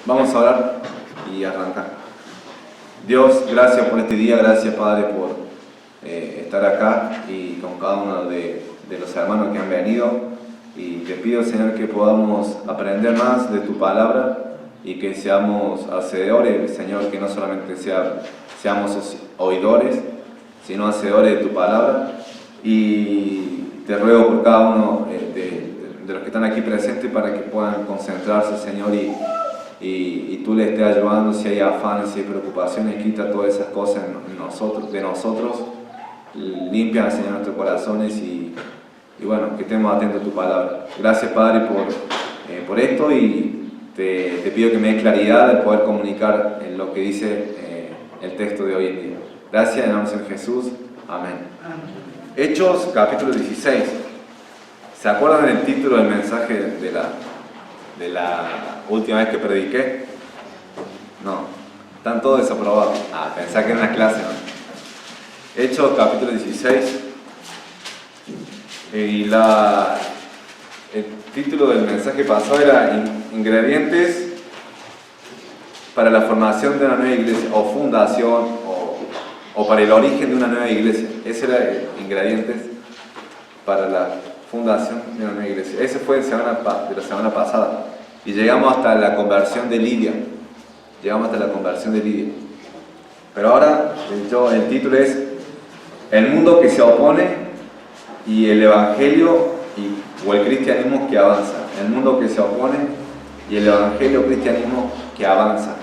Vamos a orar y arrancar. Dios, gracias por este día, gracias Padre por estar acá y con cada uno de los hermanos que han venido. Y te pido, Señor, que podamos aprender más de tu palabra y que seamos hacedores, Señor, que no solamente seamos oidores, sino hacedores de tu palabra. Y te ruego por cada uno de los que están aquí presentes para que puedan concentrarse, Señor, y tú les estés ayudando. Si hay afanes, si hay preocupaciones, quita todas esas cosas de nosotros, limpia, Señor, nuestros corazones y bueno, que estemos atentos a tu palabra. Gracias, Padre, por esto, y te pido que me des claridad de poder comunicar lo que dice el texto de hoy en día. Gracias, en el nombre de Jesús. Amén. Hechos, capítulo 16. ¿Se acuerdan del título del mensaje de la última vez que prediqué? No, están todos desaprobados. Pensaba que era una clase, ¿no? Hechos, capítulo 16. Y el título del mensaje pasado era Ingredientes para la formación de una nueva iglesia, o fundación, o para el origen de una nueva iglesia. Ese era el Ingredientes para la fundación de una nueva iglesia. Ese fue de la semana pasada. Y llegamos hasta la conversión de Lidia. Pero ahora el título es El mundo que se opone y el evangelio o el cristianismo que avanza. El mundo que se opone y el evangelio o cristianismo que avanza.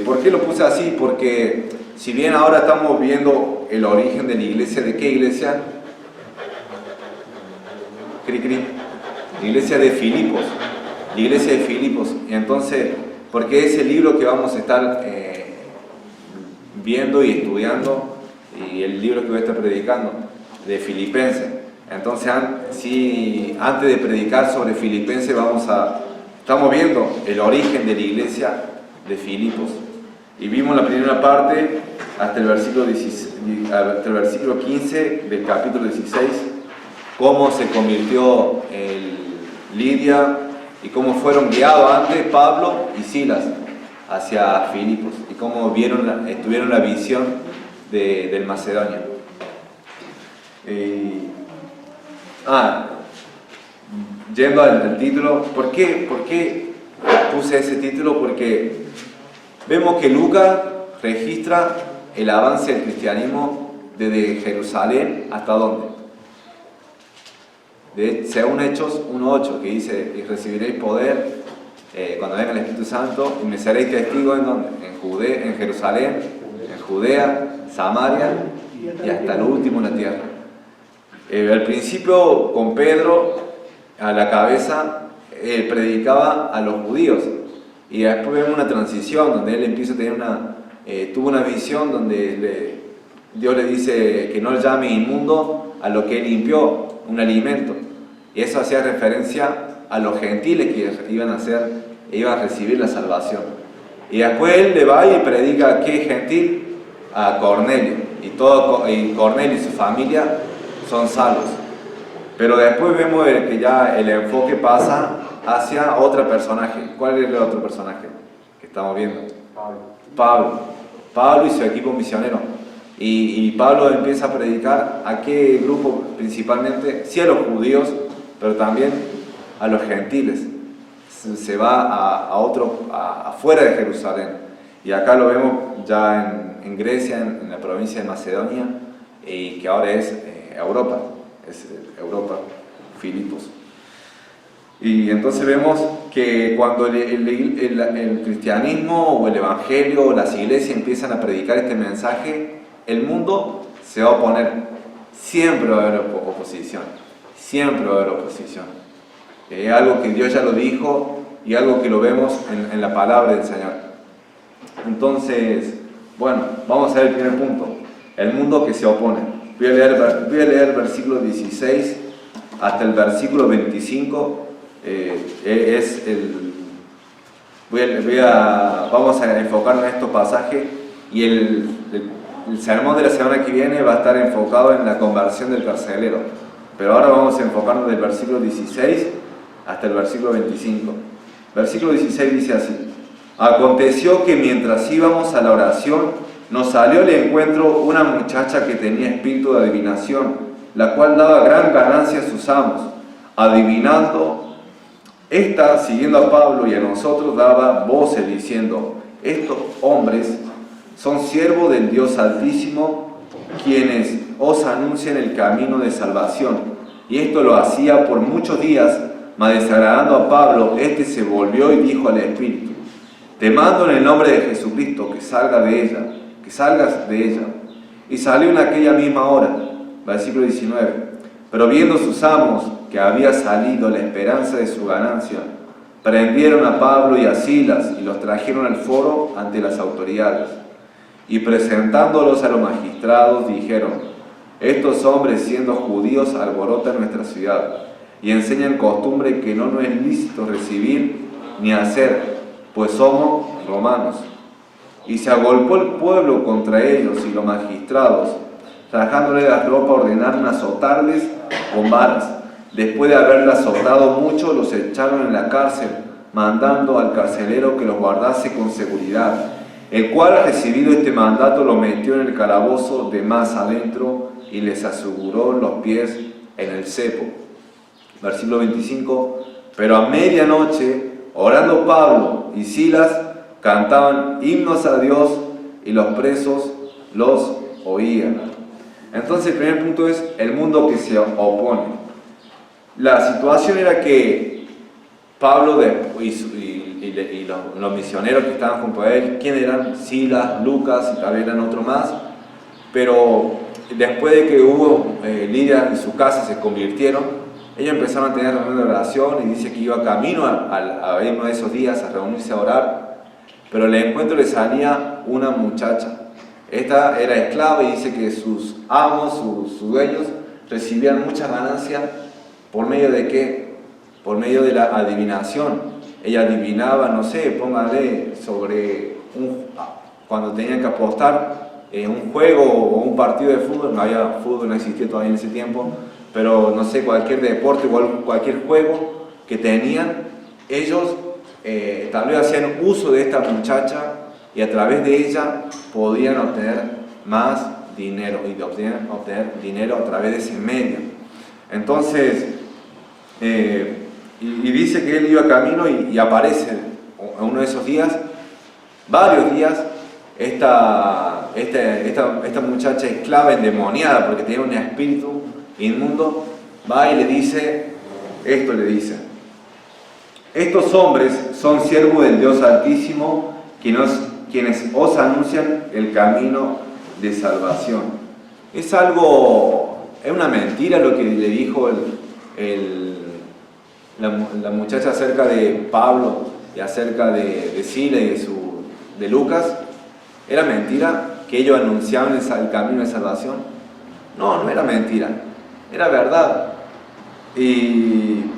¿Por qué lo puse así? Porque si bien ahora estamos viendo el origen de la iglesia, ¿de qué iglesia? La iglesia de Filipos. La iglesia de Filipos. Y entonces, porque es el libro que vamos a estar viendo y estudiando, y el libro que voy a estar predicando, de Filipenses. Entonces, antes de predicar sobre Filipenses, estamos viendo el origen de la iglesia de Filipos. Y vimos la primera parte hasta el versículo 15 del capítulo 16, cómo se convirtió Lidia y cómo fueron guiados antes Pablo y Silas hacia Filipos y cómo tuvieron la visión del Macedonia. Yendo al título, ¿por qué puse ese título? Porque vemos que Lucas registra el avance del cristianismo desde Jerusalén hasta ¿dónde? Según Hechos 1:8, que dice: y recibiréis poder cuando venga el Espíritu Santo, y me seréis testigos en ¿dónde? En Jerusalén, en Judea, Samaria y hasta lo último en la tierra. Al principio, con Pedro a la cabeza, predicaba a los judíos, y después vemos una transición donde él empieza a tener tuvo una visión donde Dios le dice que no le llame inmundo a lo que él limpió, un alimento, y eso hacía referencia a los gentiles que iban a recibir la salvación. Y después él le va y predica a qué gentil, a Cornelio, y Cornelio y su familia son salvos. Pero después vemos que ya el enfoque pasa hacia otro personaje. ¿Cuál es el otro personaje que estamos viendo? Pablo y su equipo misionero. Y Pablo empieza a predicar a qué grupo principalmente, sí a los judíos, pero también a los gentiles. Se va afuera de Jerusalén. Y acá lo vemos ya en Grecia, en la provincia de Macedonia, y que ahora es Europa, Filipos. Y entonces vemos que cuando el cristianismo o el evangelio o las iglesias empiezan a predicar este mensaje, el mundo se va a oponer. Siempre va a haber oposición. Es algo que Dios ya lo dijo y algo que lo vemos en la palabra del Señor. Entonces, bueno, vamos a ver el primer punto. El mundo que se opone. Voy a leer el versículo 16 hasta el versículo 25. Vamos a enfocarnos en estos pasajes, y el sermón de la semana que viene va a estar enfocado en la conversión del carcelero. Pero ahora vamos a enfocarnos del versículo 16 hasta el versículo 25. Versículo 16 dice así: Aconteció que mientras íbamos a la oración, nos salió al encuentro una muchacha que tenía espíritu de adivinación, la cual daba gran ganancia a sus amos. Adivinando, esta, siguiendo a Pablo y a nosotros, daba voces diciendo: estos hombres son siervos del Dios Altísimo, quienes os anuncian el camino de salvación. Y esto lo hacía por muchos días, mas desagradando a Pablo, este se volvió y dijo al espíritu: te mando en el nombre de Jesucristo que salgas de ella. Y salió en aquella misma hora. Versículo 19. Pero viendo sus amos que había salido la esperanza de su ganancia, prendieron a Pablo y a Silas y los trajeron al foro ante las autoridades. Y presentándolos a los magistrados dijeron: estos hombres, siendo judíos, alborotan nuestra ciudad y enseñan costumbre que no nos es lícito recibir ni hacer, pues somos romanos. Y se agolpó el pueblo contra ellos, y los magistrados, rajándole la ropa, ordenaron azotarles con varas. Después de haberlas azotado mucho, los echaron en la cárcel, mandando al carcelero que los guardase con seguridad, el cual, recibido este mandato, lo metió en el calabozo de más adentro y les aseguró los pies en el cepo. Versículo 25. Pero a medianoche, orando Pablo y Silas, cantaban himnos a Dios y los presos los oían. Entonces el primer punto es el mundo que se opone. La situación era que Pablo y los misioneros que estaban junto a él, ¿quién eran? Silas, Lucas y tal vez eran otros más, pero después de que hubo Lidia y su casa se convirtieron, ellos empezaron a tener reuniones de oración y dice que iba camino a uno de esos días a reunirse a orar, pero al encuentro le salía una muchacha. Esta era esclava y dice que sus amos, sus dueños, recibían muchas ganancias. ¿Por medio de qué? Por medio de la adivinación. Ella adivinaba, no sé, póngale sobre cuando tenían que apostar un juego o un partido de fútbol. No había fútbol, no existía todavía en ese tiempo, pero no sé, cualquier deporte o cualquier juego que tenían, ellos tal vez hacían uso de esta muchacha y a través de ella podían obtener más dinero y obtener dinero a través de ese medio. Entonces, y dice que él iba camino y aparece en uno de esos días, varios días, esta muchacha esclava endemoniada porque tenía un espíritu inmundo, va y le dice, estos hombres son siervos del Dios Altísimo, quienes os anuncian el camino de salvación. Es una mentira lo que le dijo la muchacha acerca de Pablo y acerca de Silas y de Lucas. ¿Era mentira que ellos anunciaban el camino de salvación? No era mentira, era verdad.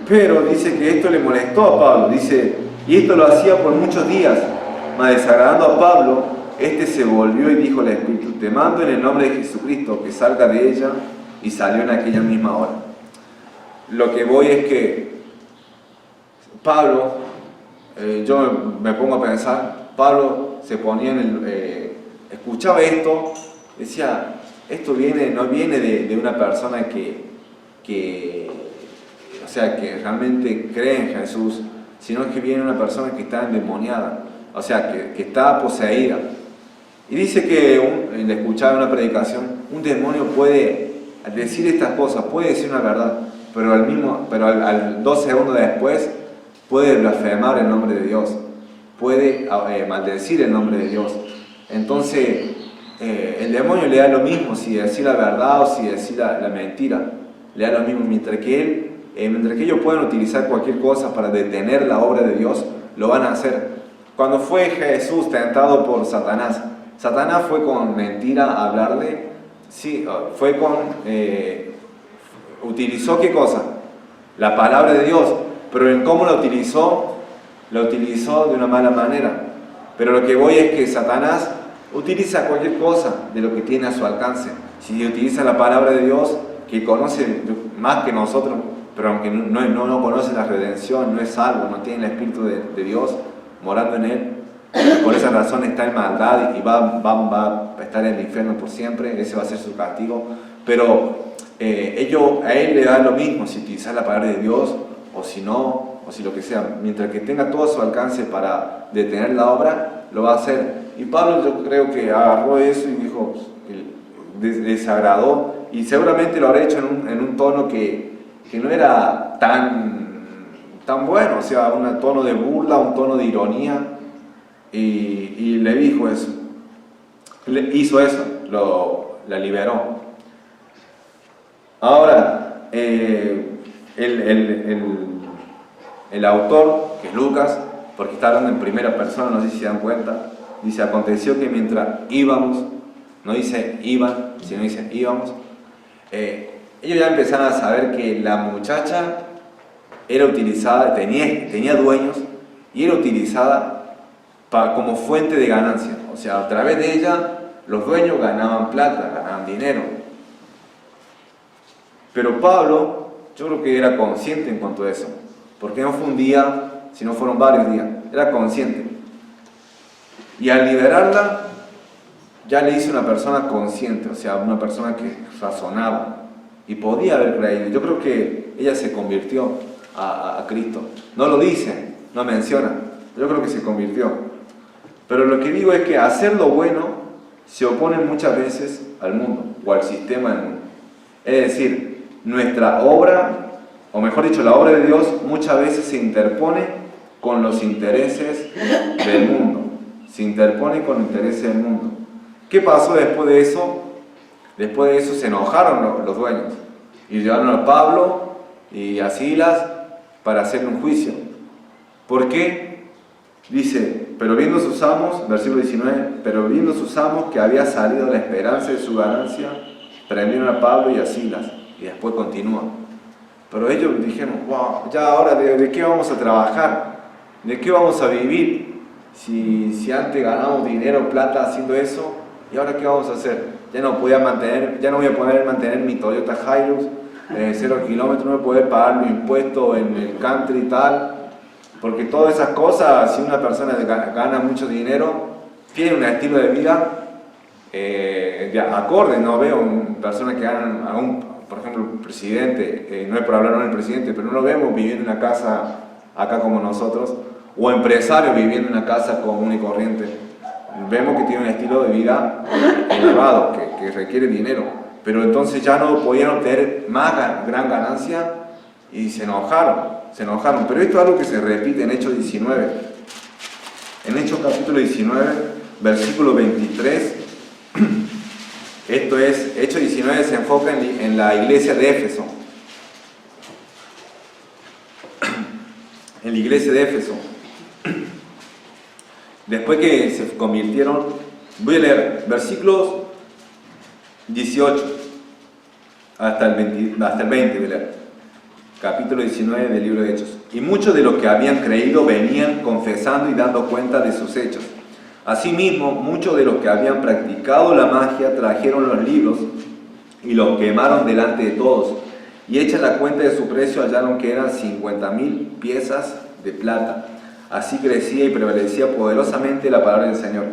Pero dice que esto le molestó a Pablo, dice, y esto lo hacía por muchos días, mas desagradando a Pablo, este se volvió y dijo al Espíritu: te mando en el nombre de Jesucristo que salga de ella, y salió en aquella misma hora. Lo que voy es que Pablo, yo me pongo a pensar, Pablo se ponía escuchaba esto, decía, esto no viene de una persona que realmente cree en Jesús, sino que viene una persona que está endemoniada, o sea, que está poseída. Y dice que, le escuchaba una predicación, un demonio puede decir estas cosas, puede decir una verdad, pero al 2 segundos después puede blasfemar el nombre de Dios, puede maldecir el nombre de Dios. Entonces, el demonio le da lo mismo si decir la verdad o si decir la mentira, le da lo mismo, mientras que ellos pueden utilizar cualquier cosa para detener la obra de Dios, lo van a hacer. Cuando fue Jesús tentado por Satanás fue con mentira a hablarle, sí, utilizó ¿qué cosa? La palabra de Dios, pero en cómo la utilizó de una mala manera. Pero lo que voy es que Satanás utiliza cualquier cosa de lo que tiene a su alcance. Si utiliza la palabra de Dios, que conoce más que nosotros, pero aunque no conoce la redención, no es salvo, no tiene el Espíritu de Dios morando en él, por esa razón está en maldad y va a estar en el infierno por siempre, ese va a ser su castigo. Pero a él le da lo mismo si utilizar la palabra de Dios o si no, o si lo que sea. Mientras que tenga todo a su alcance para detener la obra, lo va a hacer. Y Pablo, yo creo que agarró eso y dijo, desagradó, y seguramente lo habrá hecho en un tono que no era tan bueno, o sea, un tono de burla, un tono de ironía, y le dijo eso, hizo eso, la liberó. Ahora, el autor, que es Lucas, porque está hablando en primera persona, no sé si se dan cuenta, dice, aconteció que mientras íbamos, no dice iban, sino dice íbamos, ellos ya empezaron a saber que la muchacha era utilizada, tenía dueños, y era utilizada como fuente de ganancia. O sea, a través de ella, los dueños ganaban plata, ganaban dinero. Pero Pablo, yo creo que era consciente en cuanto a eso, porque no fue un día, sino fueron varios días, era consciente. Y al liberarla, ya le hizo una persona consciente, o sea, una persona que razonaba y podía haber creído. Yo creo que ella se convirtió a Cristo. No lo dice, no menciona, yo creo que se convirtió. Pero lo que digo es que hacer lo bueno se opone muchas veces al mundo o al sistema del mundo. Es decir, nuestra obra, o mejor dicho, la obra de Dios muchas veces se interpone con los intereses del mundo. Se interpone con los intereses del mundo. ¿Qué pasó después de eso? Después de eso se enojaron los dueños y llevaron a Pablo y a Silas para hacerle un juicio. ¿Por qué? Dice, pero viendo sus amos, versículo 19, pero viendo sus amos que había salido la esperanza de su ganancia, prendieron a Pablo y a Silas. Y después continúa. Pero ellos dijeron, wow, ya ahora ¿de qué vamos a trabajar? ¿De qué vamos a vivir? Si antes ganamos dinero, plata haciendo eso, ¿y ahora qué vamos a hacer? Ya no voy a poder mantener mi Toyota Hilux 0 kilómetros, no voy a poder pagar mi impuesto en el country y tal, porque todas esas cosas, si una persona gana mucho dinero, tiene un estilo de vida acorde. No veo personas que ganan, por ejemplo, un presidente, no es por hablar del presidente, pero no lo vemos viviendo en una casa acá como nosotros, o empresarios viviendo en una casa común y corriente. Vemos que tiene un estilo de vida elevado, que requiere dinero, pero entonces ya no podían obtener más gran ganancia y se enojaron. Pero esto es algo que se repite en Hechos 19. En Hechos capítulo 19, versículo 23, esto es, Hechos 19 se enfoca en la iglesia de Éfeso. En la iglesia de Éfeso. Después que se convirtieron, voy a leer versículos 18 hasta el 20, voy a leer. Capítulo 19 del libro de Hechos. Y muchos de los que habían creído venían confesando y dando cuenta de sus hechos. Asimismo, muchos de los que habían practicado la magia trajeron los libros y los quemaron delante de todos. Y hecha la cuenta de su precio, hallaron que eran 50,000 piezas de plata. Así crecía y prevalecía poderosamente la palabra del Señor.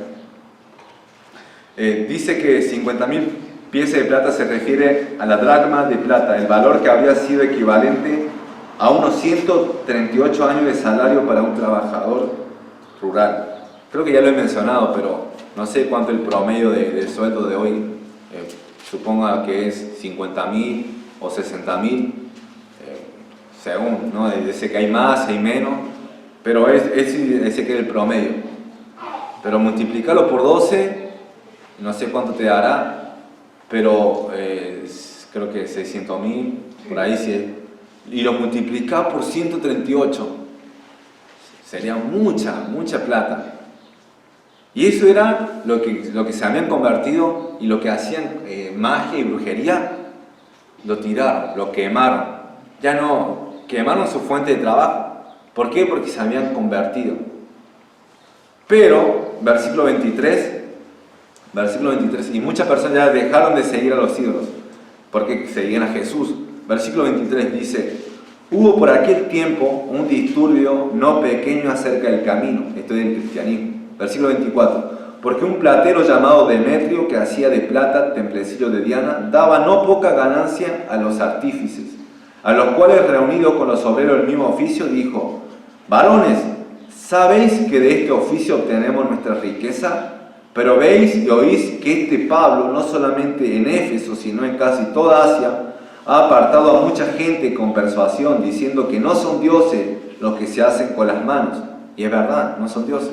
Dice que 50,000 piezas de plata se refiere a la dracma de plata, el valor que habría sido equivalente a unos 138 años de salario para un trabajador rural. Creo que ya lo he mencionado, pero no sé cuánto el promedio del sueldo de hoy. Suponga que es 50,000 o 60,000, según, ¿no? Dice que hay más, hay menos, pero ese que es el promedio. Pero multiplicarlo por 12, no sé cuánto te dará, pero creo que 600,000, por ahí sí. Y lo multiplicás por 138, sería mucha plata. Y eso era lo que se habían convertido, y lo que hacían magia y brujería, lo tiraron, lo quemaron. Ya no, quemaron su fuente de trabajo. ¿Por qué? Porque se habían convertido. Pero, versículo 23, y muchas personas ya dejaron de seguir a los ídolos, porque seguían a Jesús. Versículo 23 dice, hubo por aquel tiempo un disturbio no pequeño acerca del camino, esto es del cristianismo. Versículo 24. Porque un platero llamado Demetrio, que hacía de plata templecillo de Diana, daba no poca ganancia a los artífices, a los cuales, reunidos con los obreros del mismo oficio, dijo: varones, ¿sabéis que de este oficio obtenemos nuestra riqueza? Pero veis y oís que este Pablo, no solamente en Éfeso, sino en casi toda Asia, ha apartado a mucha gente con persuasión, diciendo que no son dioses los que se hacen con las manos. Y es verdad, no son dioses.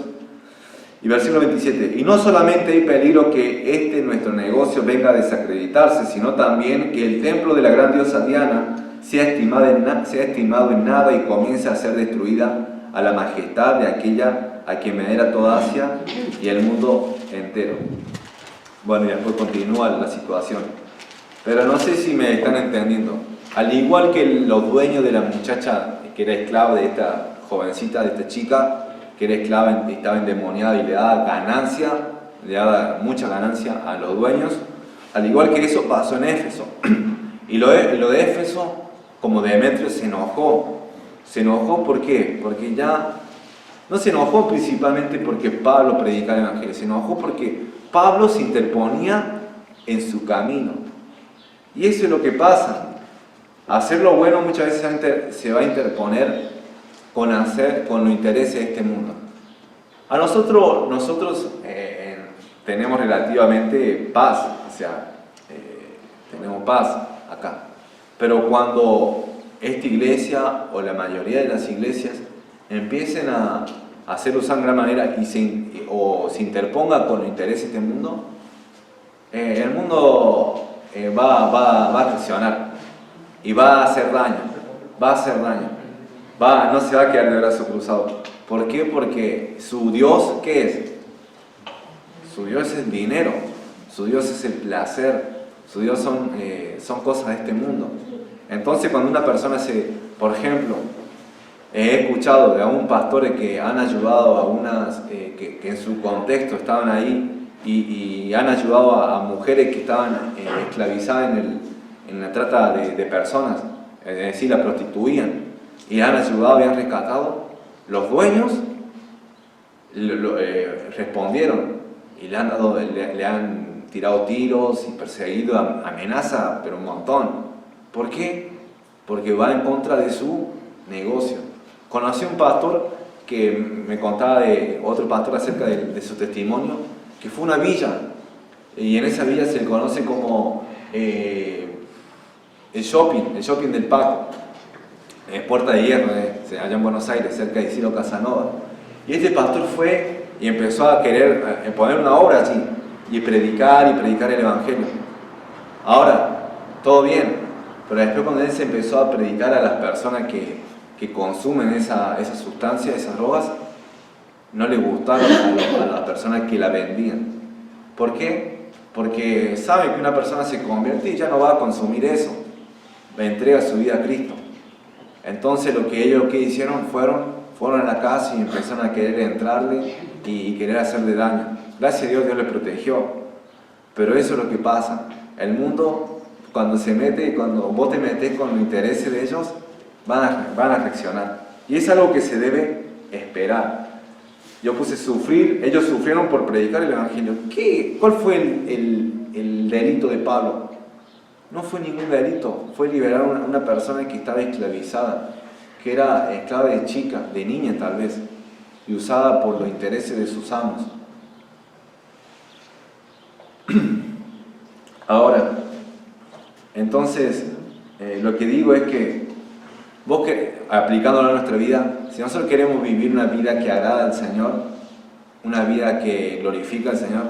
Y versículo 27. Y no solamente hay peligro que nuestro negocio venga a desacreditarse, sino también que el templo de la gran diosa Diana sea estimado en nada y comience a ser destruida a la majestad de aquella a quien venera toda Asia y el mundo entero. Bueno, y después continúa la situación. Pero no sé si me están entendiendo. Al igual que los dueños de la muchacha que era esclava de esta jovencita, de esta chica, que era esclava y estaba endemoniada y le daba ganancia, le daba mucha ganancia a los dueños, al igual que eso pasó en Éfeso. Y lo de Éfeso, como Demetrio, se enojó. ¿Se enojó por qué? Porque ya no se enojó principalmente porque Pablo predicaba el Evangelio, se enojó porque Pablo se interponía en su camino. Y eso es lo que pasa. Hacer lo bueno muchas veces se va a interponer con los intereses de este mundo. A nosotros tenemos relativamente paz, o sea, tenemos paz acá. Pero cuando esta iglesia o la mayoría de las iglesias empiecen a hacerlo de gran manera o se interponga con los intereses de este mundo, el mundo va a reaccionar y va a hacer daño, no se va a quedar de brazo cruzado. ¿Por qué? Porque su Dios, ¿qué es? Su Dios es el dinero, su Dios es el placer, su Dios son cosas de este mundo. Entonces cuando una persona por ejemplo, he escuchado de algunos pastores que han ayudado a unas que en su contexto estaban ahí y han ayudado a mujeres que estaban esclavizadas en la trata de personas, es decir, la prostituían, y han ayudado y han rescatado. Los dueños respondieron y le han tirado tiros y perseguido, amenaza, pero un montón. ¿Por qué? Porque va en contra de su negocio. Conocí a un pastor que me contaba de otro pastor acerca de su testimonio, que fue una villa, y en esa villa se le conoce como el shopping del Paco, Puerta de Hierro, allá en Buenos Aires, cerca de Isidro Casanova. Y este pastor fue y empezó a querer poner una obra allí y predicar el Evangelio. Ahora, todo bien, pero después cuando él se empezó a predicar a las personas que consumen esa sustancia, esas drogas, no le gustaron a las personas que la vendían. ¿Por qué? Porque saben que una persona se convierte y ya no va a consumir eso, entrega su vida a Cristo. Entonces lo que ellos hicieron fueron a la casa y empezaron a querer entrarle y querer hacerle daño. Gracias a Dios, Dios le protegió. Pero eso es lo que pasa. El mundo, cuando vos te metes con los intereses de ellos, van a reaccionar. Y es algo que se debe esperar. Yo puse sufrir, ellos sufrieron por predicar el Evangelio. ¿Cuál fue el delito de Pablo? No fue ningún delito, fue liberar a una persona que estaba esclavizada, que era esclava de chica, de niña tal vez, y usada por los intereses de sus amos. Ahora, entonces, lo que digo es que aplicándolo a nuestra vida, si nosotros queremos vivir una vida que agrada al Señor, una vida que glorifica al Señor,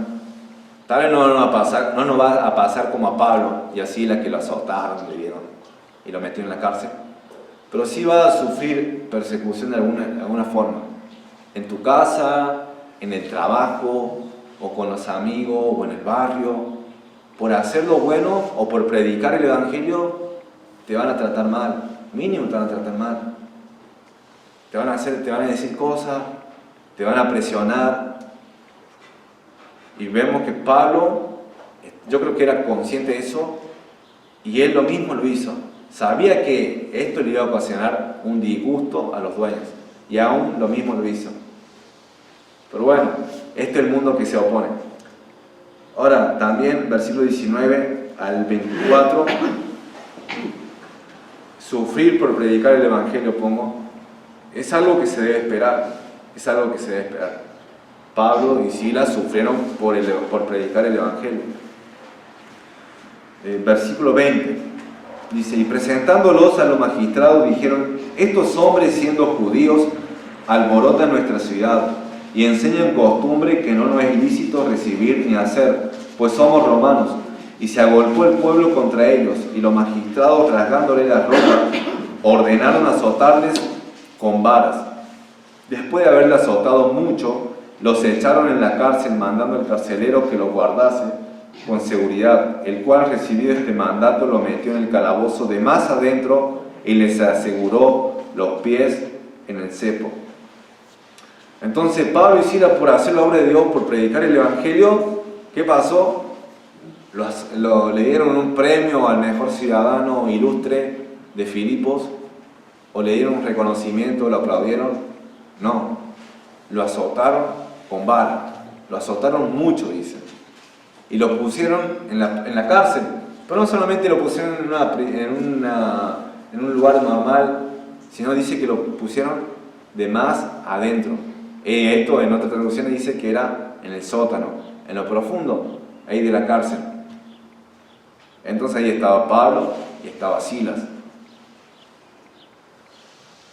tal vez no nos va a pasar como a Pablo y así la que lo azotaron, le dieron y lo metieron en la cárcel, pero sí va a sufrir persecución de alguna forma, en tu casa, en el trabajo, o con los amigos, o en el barrio. Por hacer lo bueno o por predicar el Evangelio te van a tratar mal, mínimo te van a tratar mal, te van a decir cosas, te van a presionar. Y vemos que Pablo, yo creo que era consciente de eso, y él lo mismo lo hizo. Sabía que esto le iba a ocasionar un disgusto a los dueños, y aún lo mismo lo hizo. Pero bueno, este es el mundo que se opone. Ahora, también, versículo 19 al 24, sufrir por predicar el Evangelio, pongo, es algo que se debe esperar, es algo que se debe esperar. Pablo y Silas sufrieron por predicar el Evangelio. Versículo 20, dice, y presentándolos a los magistrados dijeron, estos hombres siendo judíos alborotan nuestra ciudad y enseñan costumbre que no nos es lícito recibir ni hacer, pues somos romanos. Y se agolpó el pueblo contra ellos, y los magistrados, rasgándole las ropas, ordenaron azotarles con varas. Después de haberle azotado mucho, los echaron en la cárcel, mandando al carcelero que los guardase con seguridad, el cual, recibido este mandato, lo metió en el calabozo de más adentro y les aseguró los pies en el cepo. Entonces Pablo y Silas, por hacer la obra de Dios, por predicar el Evangelio, ¿qué pasó? Le dieron un premio al mejor ciudadano ilustre de Filipos, o le dieron un reconocimiento, lo aplaudieron. No, lo azotaron con vara, lo azotaron mucho, dice, y lo pusieron en la cárcel. Pero no solamente lo pusieron en un lugar normal, sino dice que lo pusieron de más adentro. Esto en otra traducción dice que era en el sótano, en lo profundo, ahí de la cárcel. Entonces ahí estaba Pablo y estaba Silas.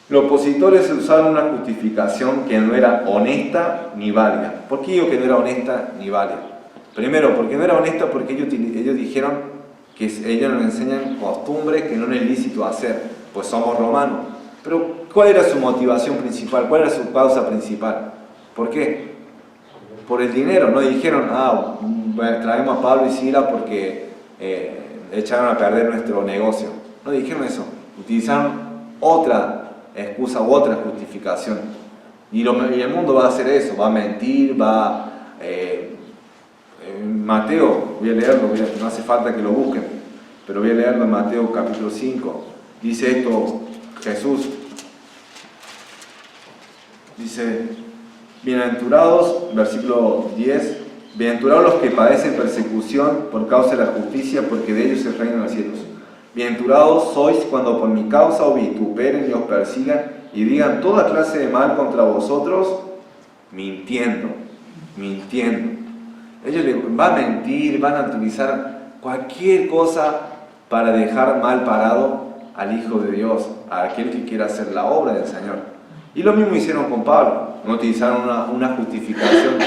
Los opositores usaron una justificación que no era honesta ni válida. ¿Por qué digo que no era honesta ni válida? Primero, porque no era honesta porque ellos dijeron que ellos nos enseñan costumbres que no es lícito hacer, pues somos romanos. Pero ¿cuál era su motivación principal? ¿Cuál era su causa principal? ¿Por qué? Por el dinero. No dijeron, traemos a Pablo y Silas porque echaron a perder nuestro negocio. No dijeron eso. Utilizaron otra excusa u otra justificación. Y el mundo va a hacer eso, va a mentir, Mateo, voy a leerlo, no hace falta que lo busquen, pero voy a leerlo en Mateo capítulo 5. Dice esto Jesús. Dice, bienaventurados, versículo 10, bienaventurados los que padecen persecución por causa de la justicia, porque de ellos es el reino de los cielos. Bienaventurados sois cuando por mi causa os vituperen y os persigan y digan toda clase de mal contra vosotros, mintiendo. Ellos van a mentir, van a utilizar cualquier cosa para dejar mal parado al Hijo de Dios, a aquel que quiera hacer la obra del Señor. Y lo mismo hicieron con Pablo, no utilizaron una justificación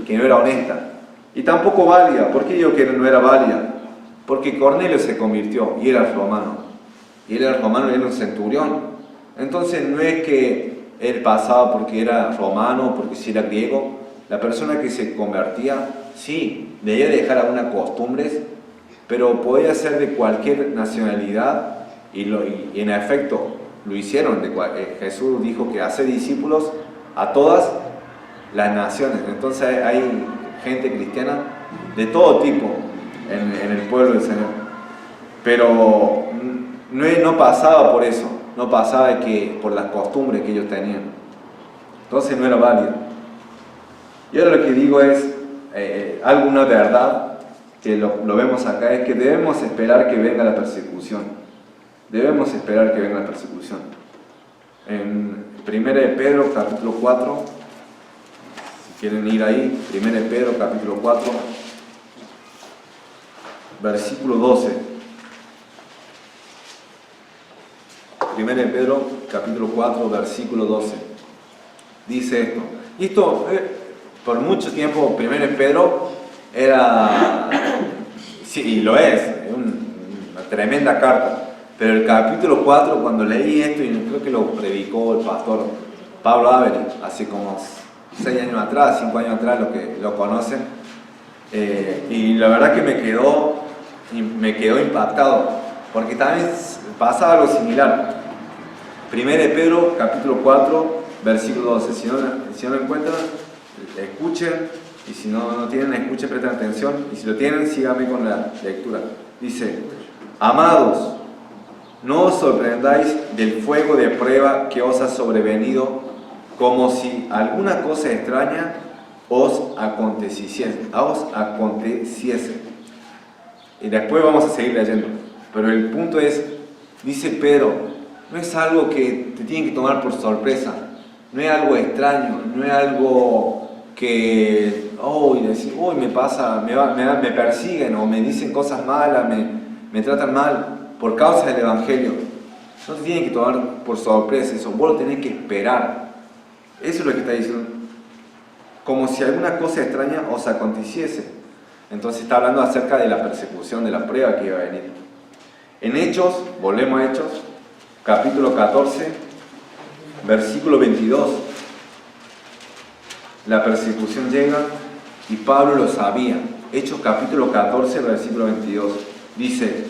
que no era honesta y tampoco válida. ¿Por qué digo que no era válida? Porque Cornelio se convirtió y era romano, y él era romano y era un centurión. Entonces no es que él pasaba porque era romano, porque si era griego. La persona que se convertía, sí, debía dejar algunas costumbres, pero podía ser de cualquier nacionalidad y en efecto lo hicieron. Jesús dijo que hace discípulos a todas las naciones. Entonces hay gente cristiana de todo tipo en el pueblo del Señor, pero no pasaba por eso, no pasaba por las costumbres que ellos tenían. Entonces no era válido. Y ahora lo que digo es alguna verdad que lo vemos acá, es que debemos esperar que venga la persecución. Debemos esperar que venga la persecución. En 1 Pedro capítulo 4, si quieren ir ahí, 1 Pedro capítulo 4, versículo 12. 1 Pedro capítulo 4, versículo 12. Dice esto. Y esto, por mucho tiempo, 1 Pedro era, sí, y lo es una tremenda carta. Pero el capítulo 4, cuando leí esto, y creo que lo predicó el pastor Pablo Avery, hace como 6 años atrás, 5 años atrás, los que lo conocen, y la verdad que me quedó impactado, porque también pasaba algo similar. 1 Pedro, capítulo 4, versículo 12. Si no lo encuentran, escuchen, y si no tienen, escuchen, presten atención, y si lo tienen, síganme con la lectura. Dice, amados, no os sorprendáis del fuego de prueba que os ha sobrevenido, como si alguna cosa extraña os aconteciese. Y después vamos a seguir leyendo. Pero el punto es, dice Pedro, no es algo que te tienen que tomar por sorpresa. No es algo extraño, no es algo que, me pasa, me persiguen o me dicen cosas malas, me tratan mal por causa del Evangelio. No te tienen que tomar por sorpresa eso, vos lo tenés que esperar. Eso es lo que está diciendo. Como si alguna cosa extraña os aconteciese. Entonces está hablando acerca de la persecución, de la prueba que iba a venir. En Hechos, volvemos a Hechos, capítulo 14, versículo 22. La persecución llega y Pablo lo sabía. Hechos capítulo 14, versículo 22. Dice,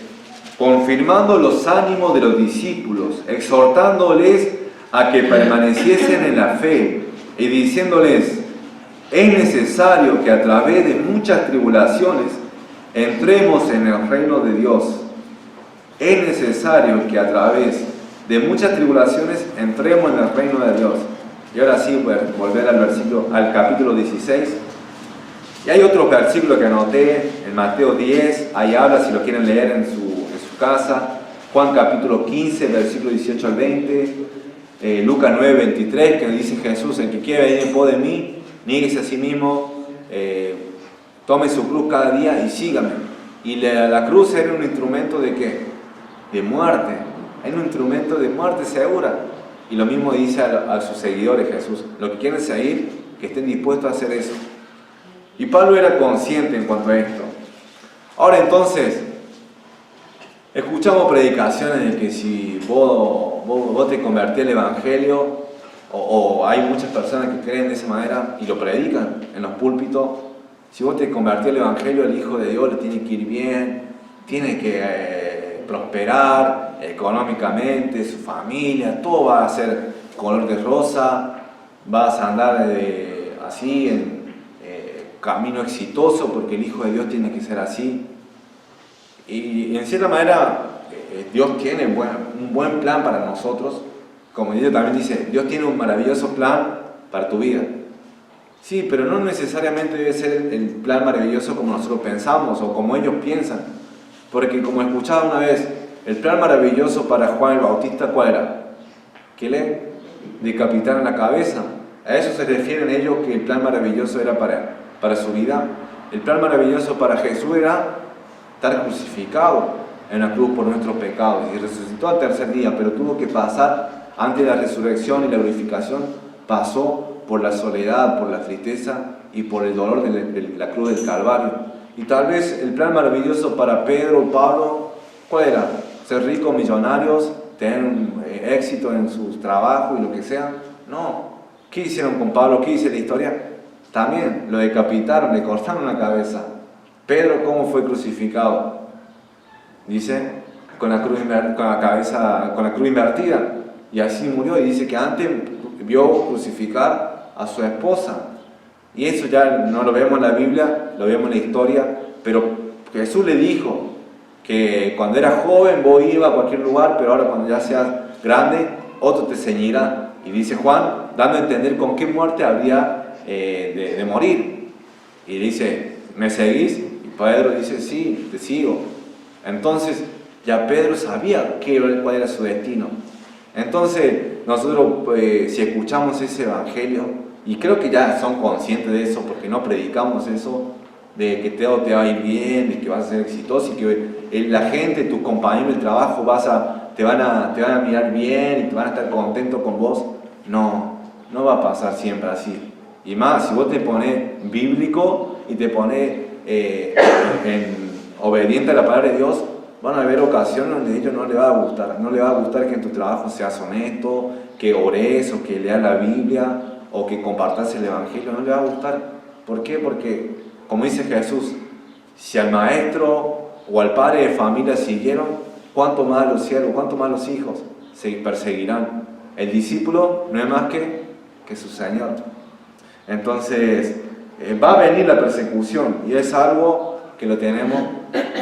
confirmando los ánimos de los discípulos, exhortándoles a que permaneciesen en la fe y diciéndoles, es necesario que a través de muchas tribulaciones entremos en el reino de Dios. Es necesario que a través de muchas tribulaciones entremos en el reino de Dios. Y ahora sí, voy a volver al capítulo 16. Y hay otro versículo que anoté, en Mateo 10, ahí habla, si lo quieren leer en su casa. Juan capítulo 15, versículo 18 al 20. Lucas 9, 23, que dice Jesús, el que quiera venir en pos de mí, niéguese a sí mismo, tome su cruz cada día y sígame. Y la cruz era un instrumento de ¿qué? De muerte. Era un instrumento de muerte segura. Y lo mismo dice a sus seguidores Jesús. Los que quieren seguir, que estén dispuestos a hacer eso. Y Pablo era consciente en cuanto a esto. Ahora entonces, escuchamos predicaciones de que si vos te convertís al Evangelio, o hay muchas personas que creen de esa manera y lo predican en los púlpitos. Si vos te convertís al Evangelio, el Hijo de Dios le tiene que ir bien, tiene que prosperar económicamente, su familia, todo va a ser color de rosa, vas a andar así en camino exitoso porque el Hijo de Dios tiene que ser así. Y en cierta manera Dios tiene un buen plan para nosotros. Como Dios también dice, Dios tiene un maravilloso plan para tu vida. Sí, pero no necesariamente debe ser el plan maravilloso como nosotros pensamos o como ellos piensan. Porque como escuchaba una vez, el plan maravilloso para Juan el Bautista, ¿cuál era? Que le decapitaran la cabeza. A eso se refieren ellos, que el plan maravilloso era para su vida. El plan maravilloso para Jesús era estar crucificado en la cruz por nuestros pecados. Y resucitó al tercer día, pero tuvo que pasar, antes de la resurrección y la glorificación, pasó por la soledad, por la tristeza y por el dolor de la cruz del Calvario. Y tal vez el plan maravilloso para Pedro o Pablo, ¿cuál era? Ser ricos, millonarios, tener éxito en sus trabajos y lo que sea. No. ¿Qué hicieron con Pablo? ¿Qué dice la historia? También lo decapitaron, le cortaron la cabeza. Pedro, ¿cómo fue crucificado? Dice, con la cruz invertida. Y así murió. Y dice que antes vio crucificar a su esposa. Y eso ya no lo vemos en la Biblia, lo vemos en la historia. Pero Jesús le dijo que cuando era joven vos ibas a cualquier lugar, pero ahora cuando ya seas grande, otro te ceñirá. Y dice Juan, dando a entender con qué muerte habría de morir. Y dice, ¿me seguís? Y Pedro dice, sí, te sigo. Entonces ya Pedro sabía cuál era su destino. Entonces nosotros si escuchamos ese evangelio, y creo que ya son conscientes de eso porque no predicamos eso, de que todo te va a ir bien, de que vas a ser exitoso y que la gente, tus compañeros de trabajo te van a mirar bien y te van a estar contentos con vos. No va a pasar siempre así. Y más, si vos te pones bíblico y te pones obediente a la palabra de Dios, van a haber ocasiones donde a ellos no les va a gustar. No les va a gustar que en tu trabajo seas honesto, que ores o que leas la Biblia o que compartas el Evangelio. No les va a gustar. ¿Por qué? Porque, como dice Jesús, si al maestro o al padre de familia siguieron, ¿cuánto más los siervos, cuánto más los hijos se perseguirán? El discípulo no es más que su Señor. Entonces, va a venir la persecución y es algo que lo tenemos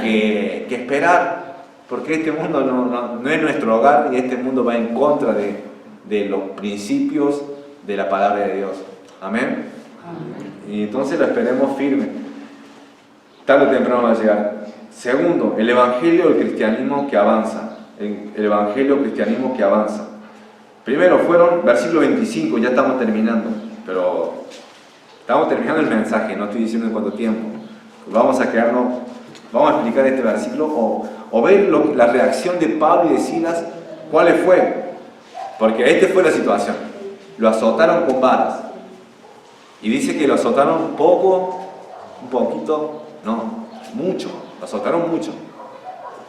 que esperar, porque este mundo no es nuestro hogar y este mundo va en contra de los principios de la palabra de Dios. Amén. y entonces lo esperemos firme. Tarde o temprano va a llegar. Segundo, el evangelio del cristianismo que avanza. El evangelio cristianismo que avanza. Primero fueron, versículo 25, ya estamos terminando, pero estamos terminando el mensaje, no estoy diciendo en cuánto tiempo. Vamos a explicar este versículo o ver la reacción de Pablo y de Silas, cuál fue. Porque esta fue la situación. Lo azotaron con varas. Y dice que lo azotaron un poquito, no, mucho. Lo azotaron mucho.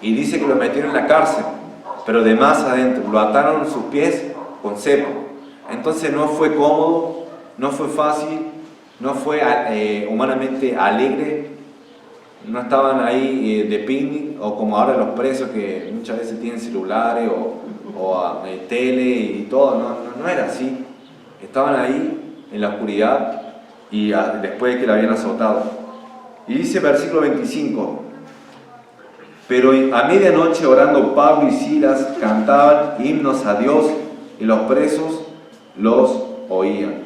Y dice que lo metieron en la cárcel, pero de más adentro. Lo ataron sus pies con cepo. Entonces no fue cómodo, no fue fácil, no fue humanamente alegre. No estaban ahí de picnic, o como ahora los presos que muchas veces tienen celulares o tele y todo. No era así. Estaban ahí en la oscuridad y después de que la habían azotado. Y dice versículo 25: pero a medianoche orando Pablo y Silas cantaban himnos a Dios y los presos los oían.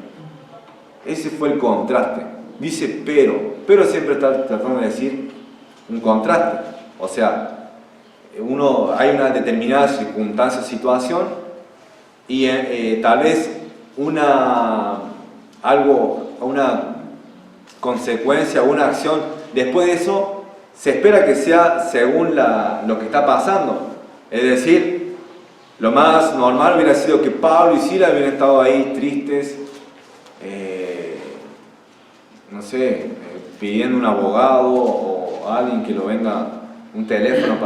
Ese fue el contraste. Dice pero siempre está tratando de decir un contraste. O sea, hay una determinada circunstancia, situación, y tal vez una consecuencia, una acción. Después de eso, se espera que sea según lo que está pasando. Es decir, lo más normal hubiera sido que Pablo y Silas hubieran estado ahí tristes, no sé, pidiendo un abogado o alguien que lo venga, un teléfono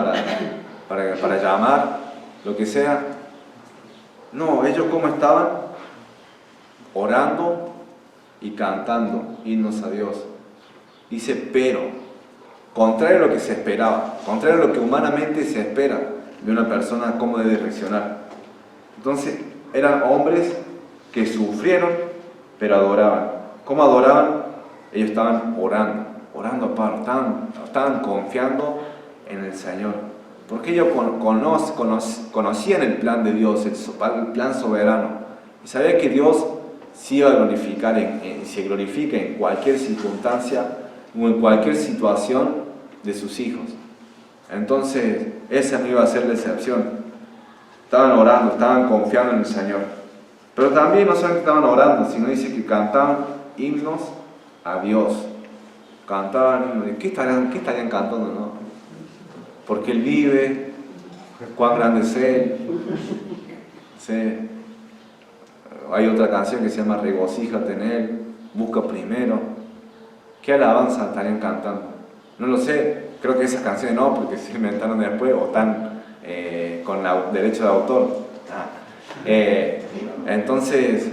para llamar, lo que sea. No, ellos ¿cómo estaban? Orando y cantando himnos a Dios. Dice, pero, contrario a lo que se esperaba, contrario a lo que humanamente se espera de una persona, cómo debe reaccionar. Entonces, eran hombres que sufrieron, pero adoraban. ¿Cómo adoraban? Ellos estaban orando a Pablo, estaban confiando en el Señor. Porque ellos conocían el plan de Dios, el plan soberano. Y sabían que Dios se iba a glorificar, se glorifica en cualquier circunstancia o en cualquier situación de sus hijos. Entonces, esa no iba a ser la excepción. Estaban orando, estaban confiando en el Señor. Pero también no solamente estaban orando, sino dice que cantaban himnos a Dios. Cantaban himnos. ¿Qué estarían cantando, no? Porque Él vive, cuán grande es Él. ¿Sí? Hay otra canción que se llama Regocíjate en Él, busca primero. ¿Qué alabanza estarían cantando? No lo sé, creo que esas canciones no, porque se inventaron después o están con derecho de autor. Entonces,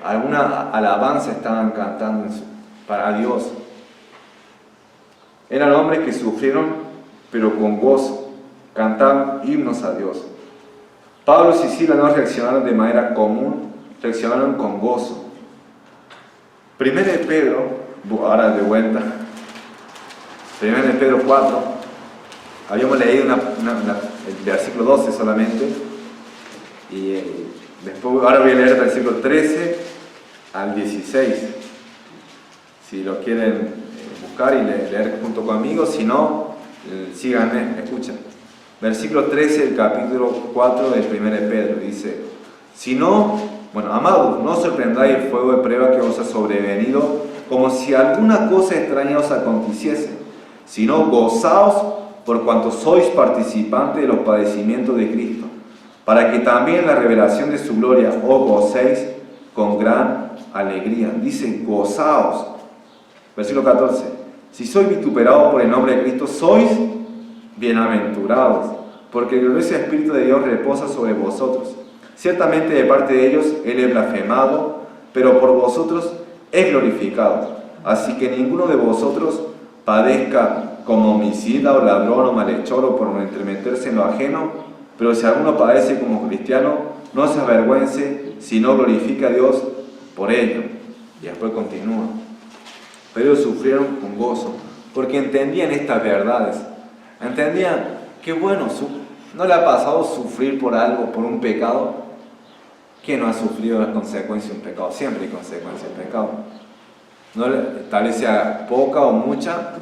alguna alabanza estaban cantando para Dios. Eran hombres que sufrieron, pero con gozo, cantaban himnos a Dios. Pablo y Silas no reaccionaron de manera común, reaccionaron con gozo. Primero de Pedro, ahora de vuelta, primero de Pedro 4, habíamos leído el versículo 12 solamente, y después ahora voy a leer el versículo 13 al 16, si lo quieren buscar y leer junto conmigo, si no, síganme, escuchen. Versículo 13 del capítulo 4 del 1 de Pedro, dice: amados, no os sorprendáis el fuego de prueba que os ha sobrevenido, como si alguna cosa extraña os aconteciese, sino gozaos por cuanto sois participantes de los padecimientos de Cristo, para que también la revelación de su gloria os gocéis con gran alegría. Dice, gozaos. Versículo 14: si sois vituperados por el nombre de Cristo, sois bienaventurados, porque el glorioso Espíritu de Dios reposa sobre vosotros. Ciertamente de parte de ellos Él es blasfemado, pero por vosotros es glorificado. Así que ninguno de vosotros padezca como homicida o ladrón o malhechor o por entremeterse en lo ajeno, pero si alguno padece como cristiano, no se avergüence, sino glorifique a Dios por ello. Y después continúa. Pero ellos sufrieron con gozo, porque entendían estas verdades. Entendían que no le ha pasado sufrir por algo, por un pecado. ¿Quién no ha sufrido las consecuencias de un pecado? Siempre hay consecuencias del pecado. tal vez sea poca o mucha,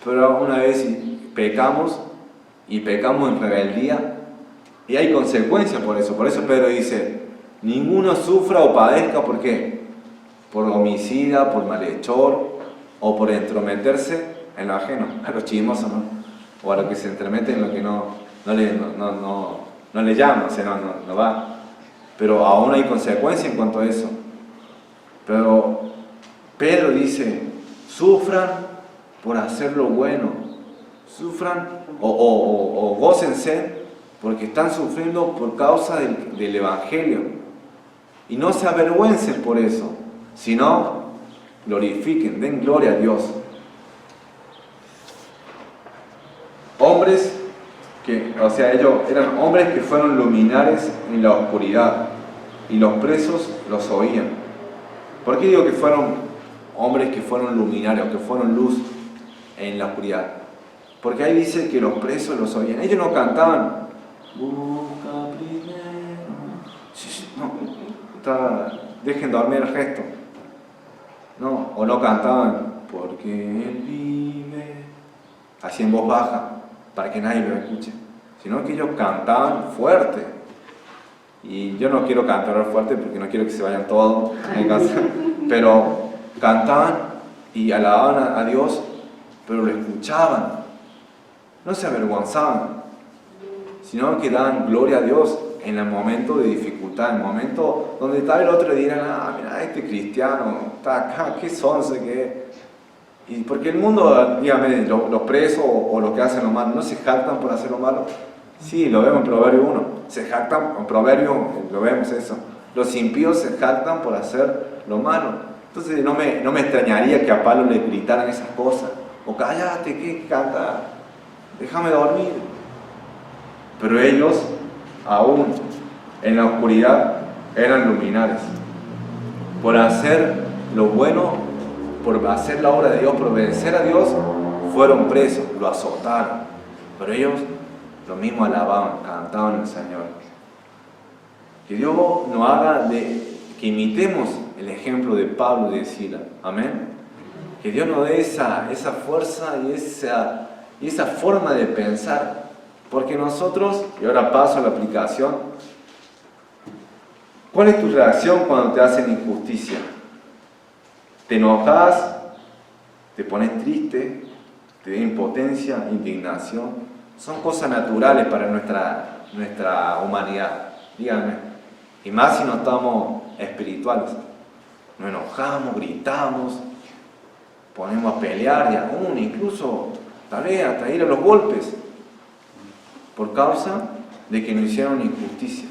pero una vez pecamos y pecamos en rebeldía y hay consecuencias por eso. Por eso Pedro dice, ninguno sufra o padezca, ¿por qué? Por homicida, por malhechor o por entrometerse en lo ajeno, a los chismosos, ¿no? O a los que se entremeten en lo que no le llama, o sea, no va. Pero aún hay consecuencias en cuanto a eso. Pero Pedro dice, sufran por hacer lo bueno, sufran o gócense porque están sufriendo por causa del Evangelio. Y no se avergüencen por eso, sino glorifiquen, den gloria a Dios. Hombres ellos eran hombres que fueron luminares en la oscuridad y los presos los oían. ¿Por qué digo que fueron hombres que fueron luminarios, que fueron luz en la oscuridad? Porque ahí dice que los presos los oían. Ellos no cantaban, busca primero, no, dejen dormir el resto. No, o no cantaban, porque Él vive, así en voz baja, para que nadie lo escuche. Sino que ellos cantaban fuerte. Y yo no quiero cantar fuerte porque no quiero que se vayan todos en casa. Pero cantaban y alababan a Dios, pero lo escuchaban. No se avergonzaban, sino que daban gloria a Dios en el momento de dificultad, en el momento donde tal el otro dirán, mira, este cristiano está acá, qué sonso que es. Y porque el mundo, dígame, los presos o los que hacen lo malo, ¿no se jactan por hacer lo malo? Sí, lo vemos en Proverbio 1, se jactan, en Proverbio lo vemos eso, los impíos se jactan por hacer lo malo. Entonces no me extrañaría que a Pablo le gritaran esas cosas, o cállate, ¿qué canta? Déjame dormir. Pero ellos, aún en la oscuridad, eran luminares. Por hacer lo bueno, por hacer la obra de Dios, por obedecer a Dios, fueron presos, lo azotaron. Pero ellos lo mismo alababan, cantaban al Señor. Que Dios nos haga que imitemos el ejemplo de Pablo y de Sila. Amén. Que Dios nos dé esa fuerza y esa forma de pensar. Porque nosotros, y ahora paso a la aplicación, ¿cuál es tu reacción cuando te hacen injusticia? ¿Te enojas? ¿Te pones triste? ¿Te da impotencia, indignación? Son cosas naturales para nuestra humanidad, díganme. Y más si no estamos espirituales. Nos enojamos, gritamos, ponemos a pelear y aún incluso tal vez hasta ir a los golpes por causa de que nos hicieron injusticia.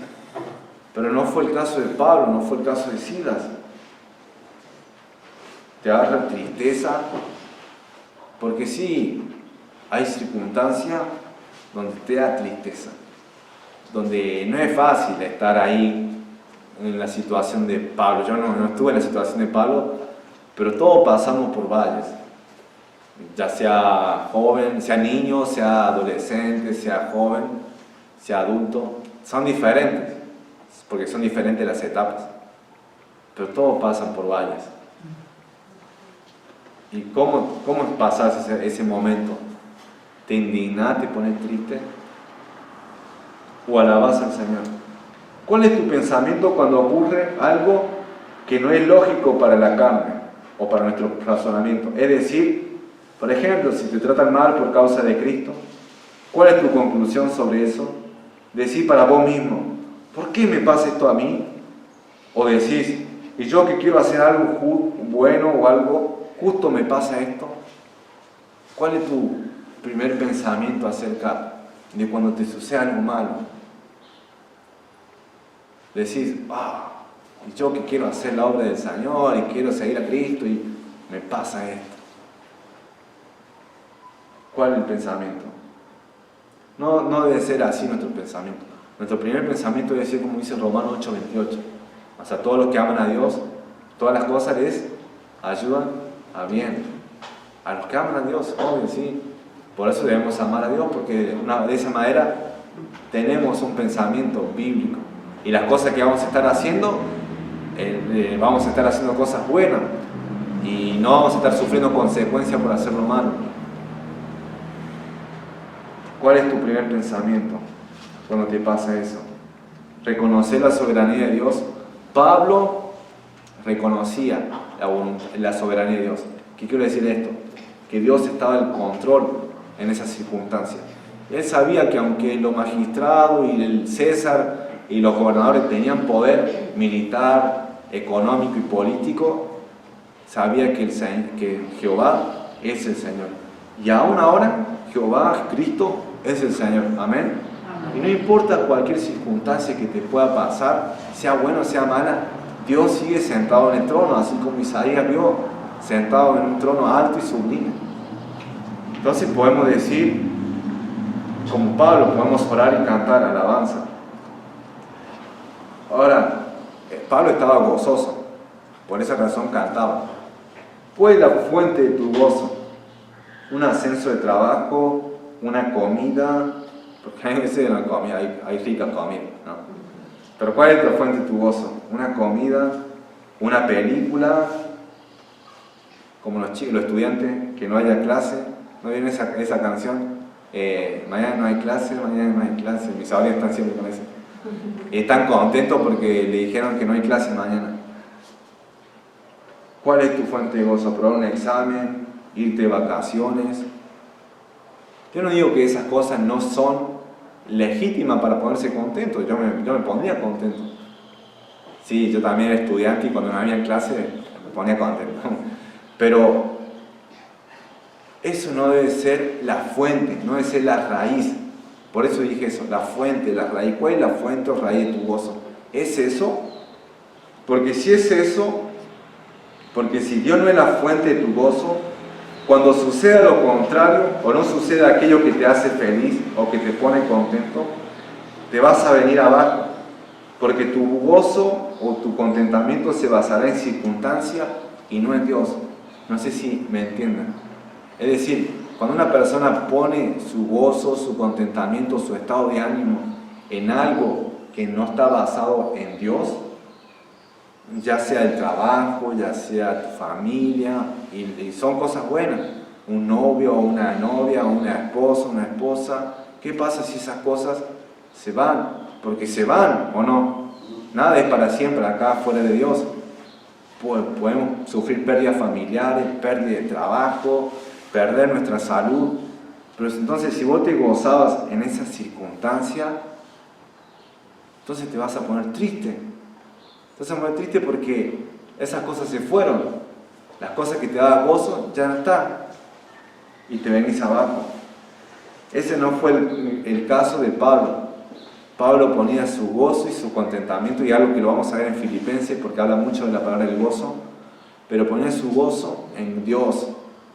Pero no fue el caso de Pablo, no fue el caso de Silas. Te agarra tristeza, porque sí, hay circunstancias donde te da tristeza, donde no es fácil estar ahí en la situación de Pablo. Yo no estuve en la situación de Pablo, pero todos pasamos por valles, ya sea joven, sea niño, sea adolescente, sea joven, sea adulto. Son diferentes, porque son diferentes las etapas, pero todos pasan por valles. ¿Y cómo pasas ese momento? ¿Te indignas, te pones triste? ¿O alabas al Señor? ¿Cuál es tu pensamiento cuando ocurre algo que no es lógico para la carne o para nuestro razonamiento? Es decir, por ejemplo, si te tratan mal por causa de Cristo, ¿cuál es tu conclusión sobre eso? Decir para vos mismo, ¿por qué me pasa esto a mí? O decís, ¿y yo que quiero hacer algo bueno o algo justo me pasa esto? ¿Cuál es tu primer pensamiento acerca de cuando te sucede algo malo? Decís, y yo que quiero hacer la obra del Señor y quiero seguir a Cristo y me pasa esto. ¿Cuál es el pensamiento? No debe ser así nuestro pensamiento. Nuestro primer pensamiento debe ser como dice Romanos 8:28. O sea, todos los que aman a Dios, todas las cosas les ayudan a bien. A los que aman a Dios, obvio, sí. Por eso debemos amar a Dios, porque de esa manera tenemos un pensamiento bíblico. Y las cosas que vamos a estar haciendo, vamos a estar haciendo cosas buenas. y no vamos a estar sufriendo consecuencias por hacerlo malo. ¿Cuál es tu primer pensamiento cuando te pasa eso? Reconocer la soberanía de Dios. Pablo reconocía la soberanía de Dios. ¿Qué quiero decir esto? Que Dios estaba en control en esas circunstancias. Él sabía que aunque los magistrados y el César y los gobernadores tenían poder militar, económico y político, sabía que Jehová es el Señor. Y aún ahora, Jehová, Cristo, es el Señor. Amén. Y no importa cualquier circunstancia que te pueda pasar, sea buena o sea mala, Dios sigue sentado en el trono, así como Isaías vio, sentado en un trono alto y sublime. Entonces podemos decir, como Pablo, podemos orar y cantar alabanza. Ahora, Pablo estaba gozoso, por esa razón cantaba. ¿Cuál es la fuente de tu gozo? ¿Un ascenso de trabajo? ¿Una comida? Porque hay veces en la comida hay rica comida, ¿no? Pero ¿cuál es la fuente de tu gozo? ¿Una comida? ¿Una película? Como los chicos, los estudiantes, que no haya clase. ¿No viene esa canción? Mañana no hay clase, mañana no hay clase. Mis abuelos están siempre con eso. Están contentos porque le dijeron que no hay clase mañana. ¿Cuál es tu fuente de gozo? ¿Probar un examen? ¿Irte de vacaciones? Yo no digo que esas cosas no son legítimas para ponerse contento. Yo me pondría contento. Sí, yo también era estudiante y cuando no había clase me ponía contento. Pero eso no debe ser la fuente, no debe ser la raíz. Por eso dije eso, la fuente, la raíz. ¿Cuál es la fuente o raíz de tu gozo? ¿Es eso? Porque si es eso, porque si Dios no es la fuente de tu gozo, cuando suceda lo contrario o no suceda aquello que te hace feliz o que te pone contento, te vas a venir abajo, porque tu gozo o tu contentamiento se basará en circunstancias y no en Dios. No sé si me entienden. Es decir, cuando una persona pone su gozo, su contentamiento, su estado de ánimo en algo que no está basado en Dios, ya sea el trabajo, ya sea tu familia, y son cosas buenas, un novio o una novia, una esposa, ¿qué pasa si esas cosas se van? Porque se van, ¿o no? Nada es para siempre acá fuera de Dios. Podemos sufrir pérdidas familiares, pérdida de trabajo, perder nuestra salud, pero entonces si vos te gozabas en esa circunstancia, entonces te vas a poner triste. Te vas a poner triste porque esas cosas se fueron, las cosas que te daban gozo ya no están, y te venís abajo. Ese no fue el caso de Pablo. Pablo ponía su gozo y su contentamiento, y algo que lo vamos a ver en Filipenses porque habla mucho de la palabra del gozo, pero ponía su gozo en Dios.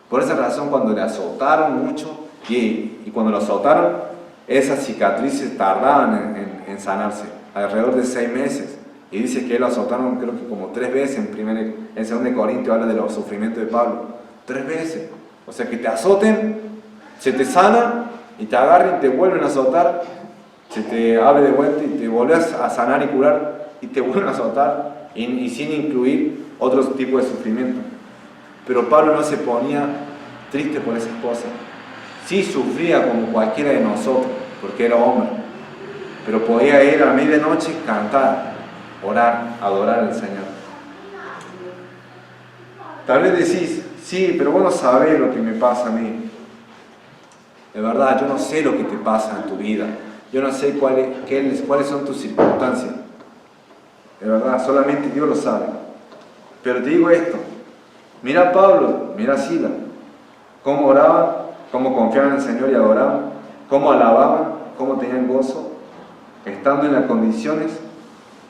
Por esa razón, cuando le azotaron mucho, y cuando lo azotaron, esas cicatrices tardaban en sanarse, alrededor de 6 meses. Y dice que lo azotaron creo que como 3 veces, en 2 Corintios habla de los sufrimientos de Pablo. 3 veces. O sea, que te azoten, se te sana, y te agarren y te vuelven a azotar, se te abre de vuelta y te vuelves a sanar y curar, y te vuelven a azotar, y sin incluir otros tipos de sufrimiento. Pero Pablo no se ponía triste por esas cosas. Sí sufría como cualquiera de nosotros, porque era hombre, pero podía ir a medianoche, cantar, orar, adorar al Señor. Tal vez decís, sí, pero vos no sabés lo que me pasa a mí. De verdad, yo no sé lo que te pasa en tu vida. Yo no sé cuáles son tus circunstancias. De verdad, solamente Dios lo sabe. Pero te digo esto. Mira a Pablo, mira a Sila. Cómo oraban, cómo confiaban en el Señor y adoraban. Cómo alababan, cómo tenían gozo. Estando en las condiciones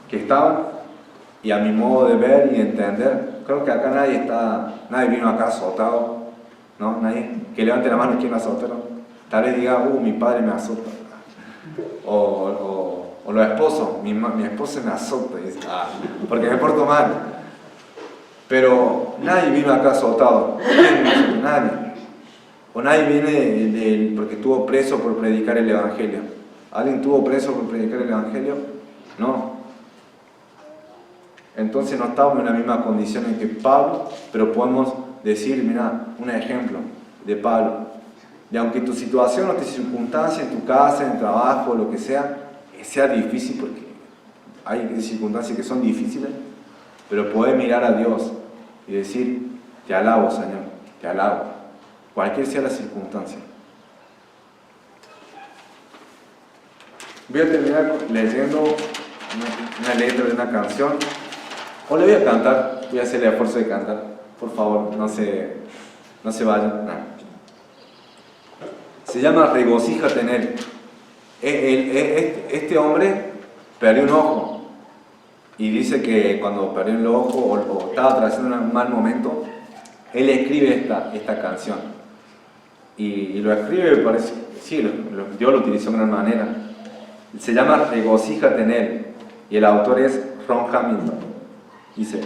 que estaban. Y a mi modo de ver y entender, creo que acá nadie vino acá azotado. ¿No? Nadie. Que levante la mano, ¿quién lo azotaron? Tal vez diga, mi padre me azota. O los esposos, mi esposa me azota. Y dice, porque me porto mal. Pero nadie vino acá azotado. Nadie. O nadie viene porque estuvo preso por predicar el Evangelio. ¿Alguien estuvo preso por predicar el Evangelio? No. Entonces no estamos en la misma condición en que Pablo, pero podemos decir, mira, un ejemplo de Pablo. Y aunque tu situación o tu circunstancia en tu casa, en el trabajo, lo que sea difícil, porque hay circunstancias que son difíciles, pero poder mirar a Dios y decir, te alabo, Señor, te alabo, cualquier sea la circunstancia. Voy a terminar leyendo una letra de una canción, o le voy a cantar, voy a hacer el esfuerzo de cantar, por favor, no se vayan. No. Se llama Regocíjate en Él. Este hombre perdió un ojo y dice que cuando perdió el ojo o estaba atravesando un mal momento, él escribe esta canción y lo escribe, parece, sí, Dios lo utilizó de una manera. Se llama Regocíjate en Él y el autor es Ron Hamilton. Dice: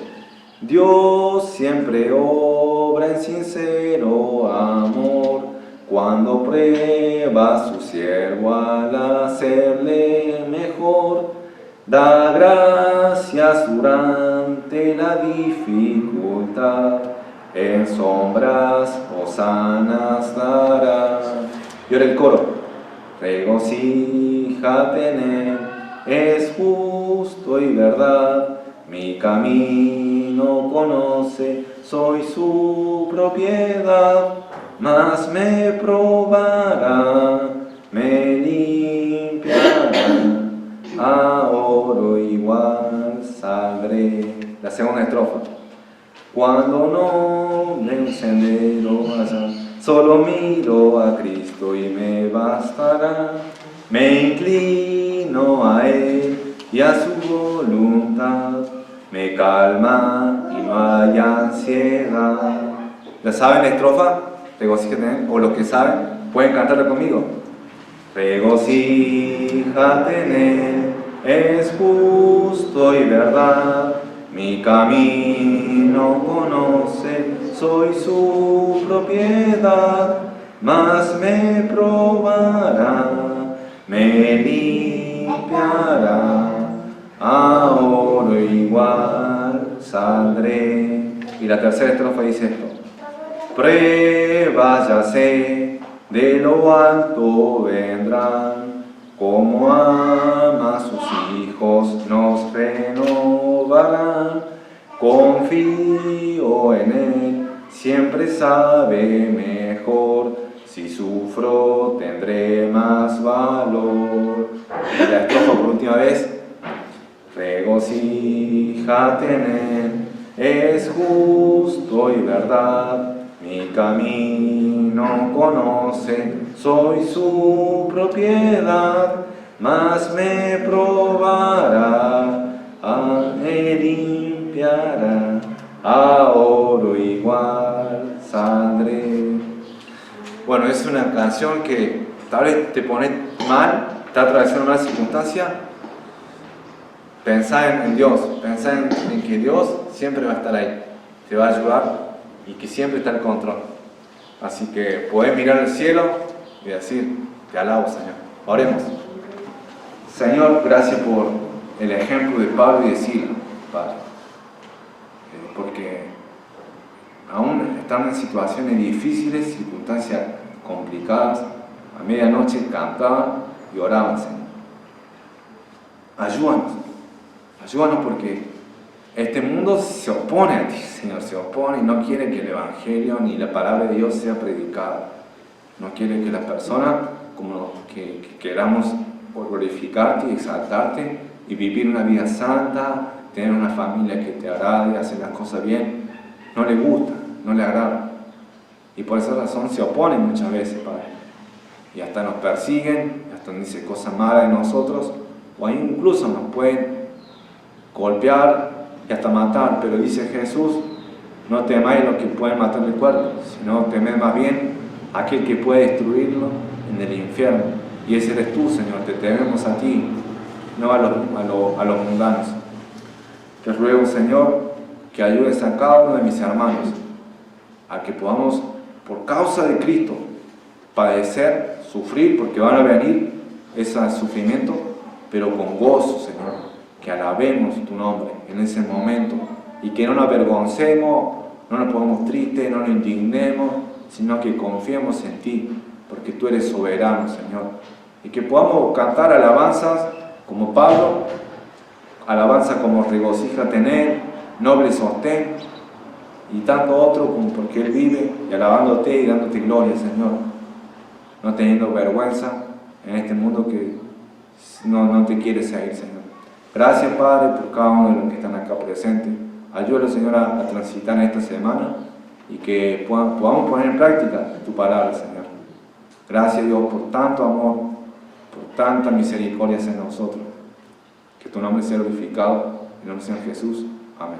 Dios siempre obra en sincero amor cuando prueba a su siervo al hacerle mejor. Da gracias durante la dificultad, en sombras hosanas dará. Y ahora el coro: regocíjate en Él, es justo y verdad, mi camino conoce, soy su propiedad. Mas me probará, me limpiará, a oro igual saldré. La segunda estrofa. Cuando no me un sendero allá, solo miro a Cristo y me bastará. Me inclino a Él y a su voluntad, me calma y no hay ansiedad. ¿La saben la estrofa? Regocíjate en Él, o los que saben, pueden cantarla conmigo. Regocíjate en Él, es justo y verdad, mi camino conoce, soy su propiedad, mas me probará, me limpiará, a oro igual saldré. Y la tercera estrofa dice esto: pruebas ya sé, de lo alto vendrán, como ama a sus hijos nos renovarán. Confío en Él, siempre sabe mejor, si sufro tendré más valor. Y la estrofa por última vez: regocíjate en Él, es justo y verdad, mi camino conoce, soy su propiedad, mas me probará, me limpiará, a oro igual saldré. Bueno, es una canción que tal vez te pone mal, está atravesando una circunstancia. Pensá en Dios, pensá en que Dios siempre va a estar ahí, te va a ayudar y que siempre está en control. Así que podés mirar al cielo y decir: te alabo, Señor. Oremos. Señor, gracias por el ejemplo de Pablo y de Silas, Padre, porque aún estando en situaciones difíciles, circunstancias complicadas, a medianoche cantaban y oraban, Señor. Ayúdanos porque este mundo se opone a ti, Señor, se opone y no quiere que el Evangelio ni la palabra de Dios sea predicada. No quiere que las personas, como que queramos glorificarte y exaltarte y vivir una vida santa, tener una familia que te agrade, hacer las cosas bien, no le gusta, no le agrada. Y por esa razón se oponen muchas veces, Padre. Y hasta nos persiguen, hasta nos dicen cosas malas de nosotros, o ahí incluso nos pueden golpear y hasta matar. Pero dice Jesús: no temáis lo que pueden matar el cuerpo, sino temed más bien aquel que puede destruirlo en el infierno. Y ese eres tú, Señor, te tememos a ti, no a los mundanos. Te ruego, Señor, que ayudes a cada uno de mis hermanos a que podamos, por causa de Cristo, padecer, sufrir, porque van a venir ese sufrimiento, pero con gozo, Señor, que alabemos tu nombre en ese momento. Y que no nos avergoncemos, no nos pongamos tristes, no nos indignemos, sino que confiemos en ti, porque tú eres soberano, Señor. Y que podamos cantar alabanzas como Pablo, alabanza como regocíjate en Él, noble sostén, y tanto otro como porque Él vive, y alabándote y dándote gloria, Señor, no teniendo vergüenza en este mundo que no te quiere seguir, Señor. Gracias, Padre, por cada uno de los que están acá presentes. Ayúdalo, Señor, a transitar en esta semana y que podamos poner en práctica tu palabra, Señor. Gracias, Dios, por tanto amor, por tanta misericordia en nosotros. Que tu nombre sea glorificado. En el nombre de Jesús. Amén.